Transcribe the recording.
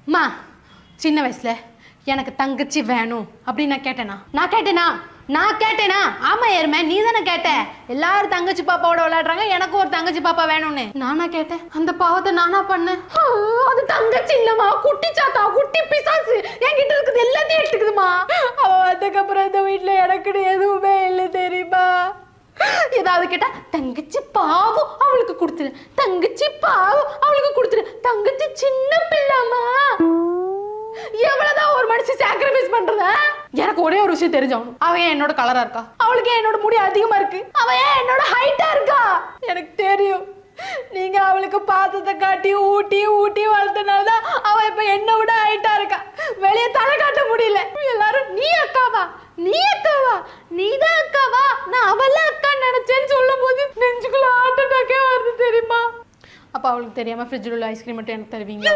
மா சின்ன வயசுல எனக்கு தங்கச்சி வேணும் அப்படின்னு நான் கேட்டேனா ஆமா ஏறுமே நீ தானே கேட்ட எல்லாரும் தங்கச்சி பாப்பாவோட விளையாடுறாங்க எனக்கு ஒரு தங்கச்சி பாப்பா வேணும்னு நானா கேட்டேன் அந்த பாவத்தை நானா பண்ணேன் அது தங்கச்சி இல்லம்மா குட்டி சாத்தா குட்டி பிசாசு என்கிட்ட இருக்குது எல்லாத்தையும் எடுத்துக்குதுமா அவ அதுக்கப்புறம் இந்த வீட்டுல எனக்கு எதுவுமே இல்லை தெரியுமா ஏதாவது கேட்டா தங்கச்சி பாவம் அவளுக்கு கொடுத்துரு தங்கச்சி பாவம் அவளுக்கு கொடுத்துரு தங்கச்சி சின்ன பிள்ளைமா எவ்வளவுதான் ஒரு மனுஷன் சாக்ரிஃபைஸ் பண்றத எனக்கு ஒரே ஒரு விஷயம் தெரிஞ்சாகணும் அவ ஏன் என்னோட கலரா இருக்கா அவளுக்கு ஏன் என்னோட முடி அதிகமா இருக்கு அவ ஏன் என்னோட ஹைட்டா இருக்கா எனக்கு தெரியும் நீங்க அவளுக்கு பாத்தத்தை காட்டி ஊட்டி ஊட்டி வளர்த்தனாலதான் அவ இப்ப என்ன விட ஹைட்டா இருக்கா வெளியே தலை காட்ட முடியல எல்லாரும் நீ அக்காவா நீதான் அக்காவா நான் அவள அக்கா நினைச்சேன்னு சொல்லும் போது நெஞ்சுக்குள்ள ஹார்ட் அட்டாக்கே வருது தெரியுமா அப்ப அவளுக்கு தெரியாம ஃப்ரிட்ஜில் உள்ள ஐஸ்கிரீம் மட்டும் எனக்கு தருவீங்களா